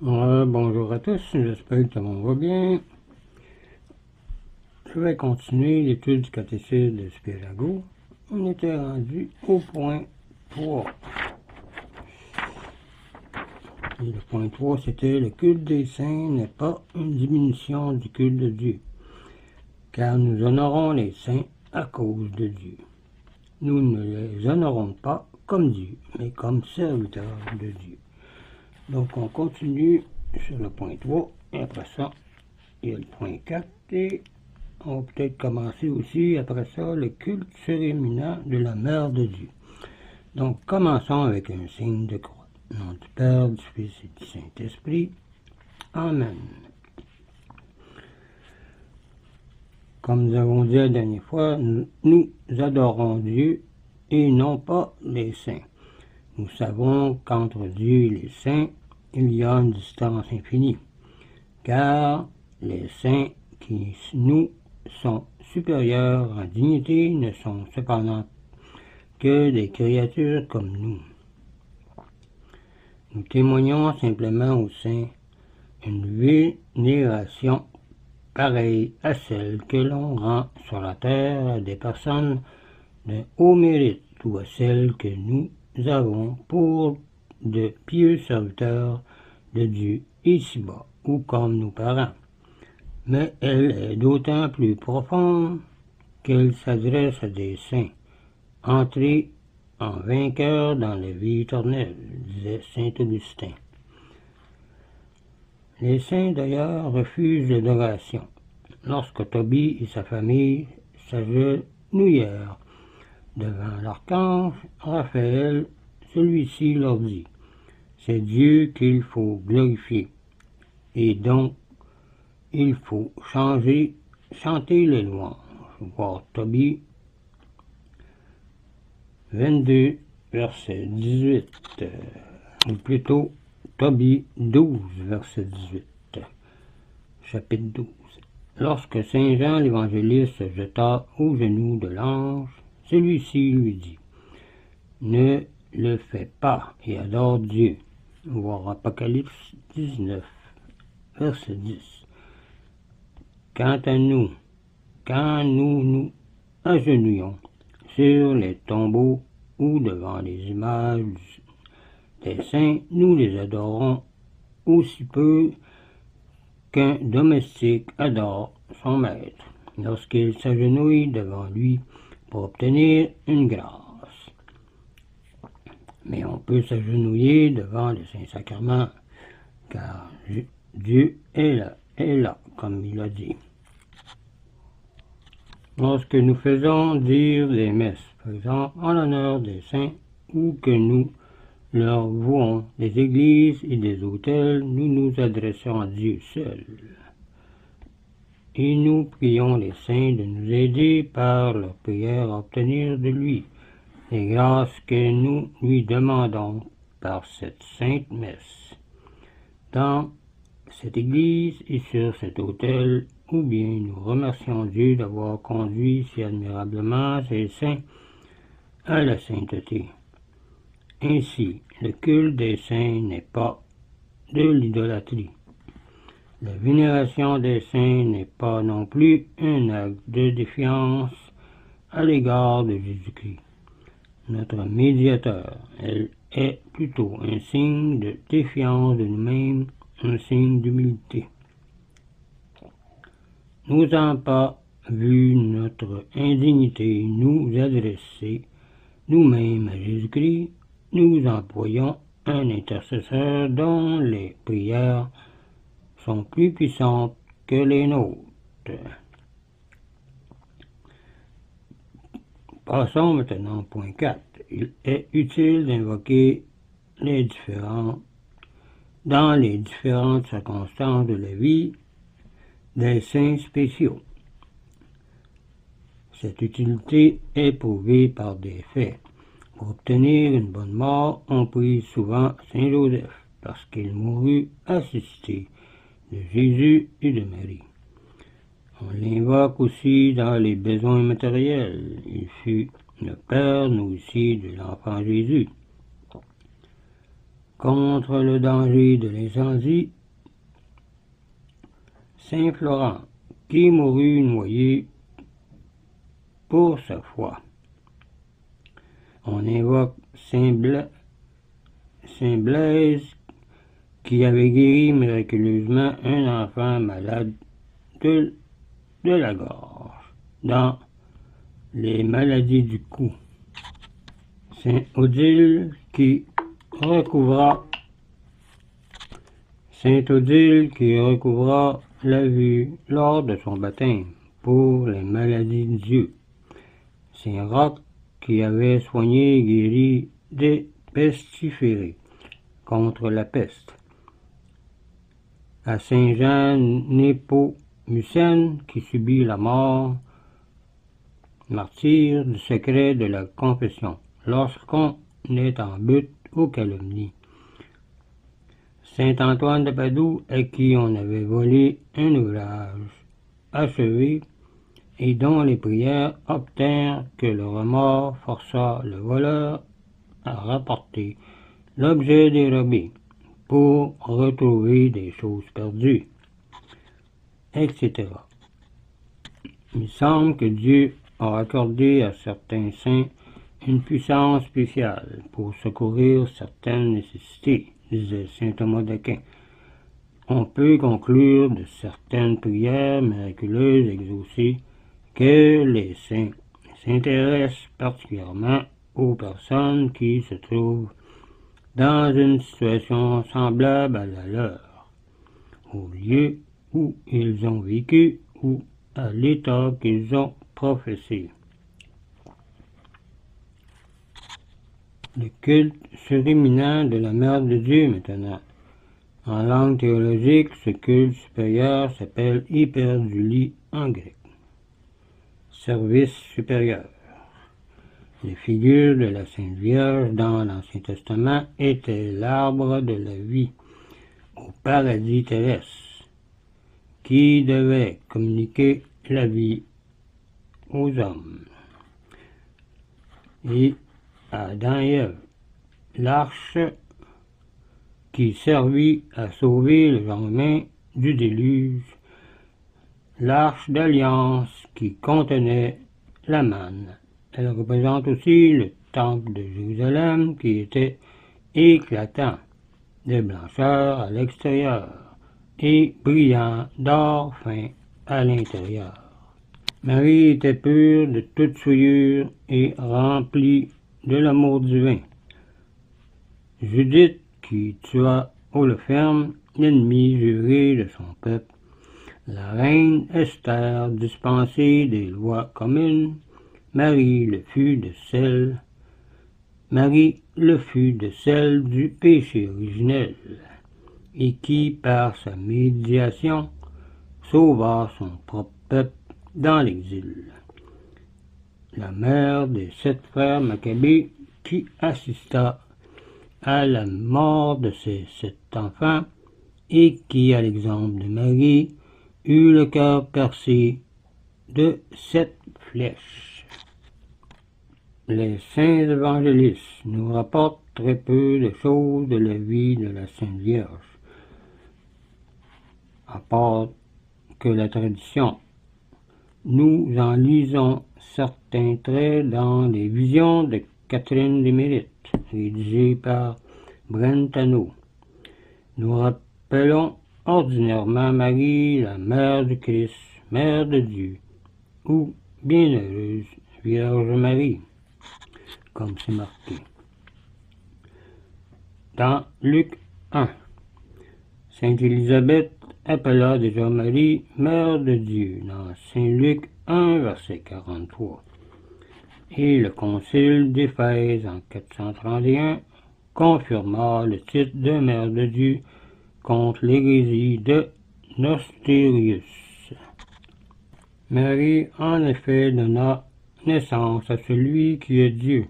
Bonjour à tous, j'espère que tout le monde va bien. Je vais continuer l'étude du catéchisme de Spirago. On était rendu au point 3. Et le point 3, c'était le culte des saints n'est pas une diminution du culte de Dieu, car nous honorons les saints à cause de Dieu. Nous ne les honorons pas comme Dieu, mais comme serviteurs de Dieu. Donc on continue sur le point 3, et après ça, il y a le point 4, et on va peut-être commencer aussi après ça le culte cérémonial de la Mère de Dieu. Donc commençons avec un signe de croix. Au nom du Père, du Fils et du Saint-Esprit. Amen. Comme nous avons dit la dernière fois, nous adorons Dieu et non pas les saints. Nous savons qu'entre Dieu et les saints, il y a une distance infinie, car les saints qui nous sont supérieurs en dignité ne sont cependant que des créatures comme nous. Nous témoignons simplement aux saints une vénération pareille à celle que l'on rend sur la terre à des personnes de haut mérite ou à celle que nous avons pour de pieux serviteurs de Dieu ici-bas ou comme nos parents. Mais elle est d'autant plus profonde qu'elle s'adresse à des saints, entrés en vainqueur dans la vie éternelle, disait saint Augustin. Les saints d'ailleurs refusent l'adoration. Lorsque Tobie et sa famille s'agenouillèrent devant l'archange Raphaël, celui-ci leur dit: c'est Dieu qu'il faut glorifier, et donc il faut chanter les louanges. Voir Tobie 22, verset 18, ou plutôt Tobie 12, verset 18, chapitre 12. Lorsque Saint Jean l'évangéliste se jeta aux genoux de l'ange, celui-ci lui dit: ne le fais pas et adore Dieu. Voir Apocalypse 19, verset 10. Quant à nous, quand nous nous agenouillons sur les tombeaux ou devant les images des saints, nous les adorons aussi peu qu'un domestique adore son maître lorsqu'il s'agenouille devant lui pour obtenir une grâce. Mais on peut s'agenouiller devant le Saint-Sacrement, car Dieu est là, comme il a dit. Lorsque nous faisons dire des messes, par exemple, en l'honneur des saints, ou que nous leur vouons des églises et des autels, nous nous adressons à Dieu seul. Et nous prions les saints de nous aider par leur prière à obtenir de lui les grâces que nous lui demandons par cette sainte messe. Dans cette église et sur cet autel, ou bien nous remercions Dieu d'avoir conduit si admirablement ces saints à la sainteté. Ainsi, le culte des saints n'est pas de l'idolâtrie. La vénération des saints n'est pas non plus un acte de défiance à l'égard de Jésus-Christ, notre médiateur. Elle est plutôt un signe de défiance de nous-mêmes, un signe d'humilité. N'osant pas, vu notre indignité, nous adresser nous-mêmes à Jésus-Christ, nous employons un intercesseur dont les prières sont plus puissantes que les nôtres. Passons maintenant au point 4. Il est utile d'invoquer dans les différentes circonstances de la vie des saints spéciaux. Cette utilité est prouvée par des faits. Pour obtenir une bonne mort, on prie souvent Saint Joseph, parce qu'il mourut assisté de Jésus et de Marie. On l'invoque aussi dans les besoins matériels. Il fut le Père nourricier de l'enfant Jésus. contre le danger de l'incendie, Saint Florent, qui mourut noyé pour sa foi. On invoque Saint Blaise, qui avait guéri miraculeusement un enfant malade de la gorge, dans les maladies du cou. Saint Odile qui recouvra la vue lors de son baptême pour les maladies d'yeux. Saint Roch qui avait soigné et guéri des pestiférés contre la peste. À Saint Jean Népomucène qui subit la mort, martyr du secret de la confession, lorsqu'on est en butte aux calomnies. Saint Antoine de Padoue, à qui on avait volé un ouvrage achevé et dont les prières obtinrent que le remords força le voleur à rapporter l'objet dérobé pour retrouver des choses perdues, etc. Il semble que Dieu a accordé à certains saints une puissance spéciale pour secourir certaines nécessités, disait saint Thomas d'Aquin. On peut conclure de certaines prières miraculeuses exaucées que les saints s'intéressent particulièrement aux personnes qui se trouvent dans une situation semblable à la leur, au lieu où ils ont vécu ou à l'état qu'ils ont professé. Le culte surréminent de la Mère de Dieu maintenant. En langue théologique, ce culte supérieur s'appelle hyperdulie en grec. Service supérieur. Les figures de la Sainte Vierge dans l'Ancien Testament étaient l'arbre de la vie au paradis terrestre, qui devait communiquer la vie aux hommes. Et Adam et Ève, l'arche qui servit à sauver le genre humain du déluge, l'arche d'alliance qui contenait la manne. Elle représente aussi le temple de Jérusalem qui était éclatant de blancheur à l'extérieur et brillant d'or fin à l'intérieur. Marie était pure de toute souillure et remplie de l'amour divin. Judith qui tua Holoferme, l'ennemi juré de son peuple, la reine Esther dispensée des lois communes, Marie le fut de celle du péché originel, et qui, par sa médiation, sauva son propre peuple dans l'exil. La mère des 7 frères Maccabées qui assista à la mort de ses 7 enfants et qui, à l'exemple de Marie, eut le cœur percé de 7 flèches. Les saints évangélistes nous rapportent très peu de choses de la vie de la Sainte Vierge, à part que la tradition. Nous en lisons certains traits dans les visions de Catherine d'Émérite, rédigées par Brentano. Nous rappelons ordinairement Marie, la Mère du Christ, Mère de Dieu, ou Bienheureuse Vierge Marie, comme c'est marqué. Dans Luc 1, Sainte Élisabeth appela déjà Marie, Mère de Dieu, dans Saint Luc 1, verset 43. Et le concile d'Éphèse en 431 confirma le titre de Mère de Dieu contre l'hérésie de Nostérius. Marie, en effet, donna naissance à celui qui est Dieu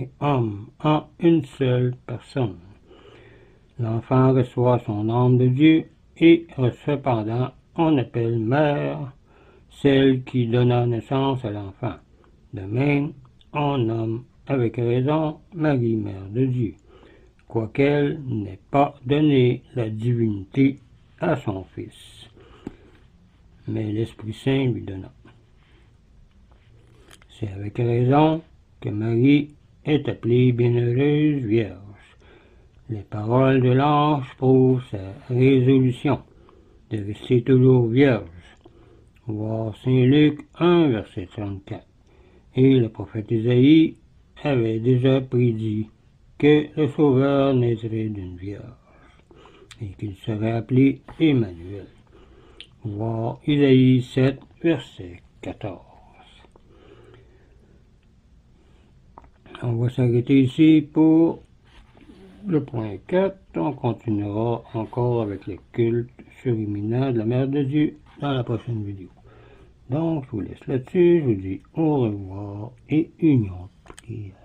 et homme en une seule personne. L'enfant reçoit son âme de Dieu et cependant on appelle mère celle qui donna naissance à l'enfant. De même, on nomme avec raison Marie, Mère de Dieu, quoiqu'elle n'ait pas donné la divinité à son Fils, mais l'Esprit Saint lui donna. C'est avec raison que Marie est appelée Bienheureuse Vierge. Les paroles de l'ange prouvent sa résolution de rester toujours vierge. Voir Saint Luc 1, verset 34. Et le prophète Isaïe avait déjà prédit que le Sauveur naîtrait d'une vierge et qu'il serait appelé Emmanuel. Voir Isaïe 7, verset 14. On va s'arrêter ici pour le point 4. On continuera encore avec les cultes surréminents de la Mère de Dieu dans la prochaine vidéo. Donc, je vous laisse là-dessus. Je vous dis au revoir et union de prière.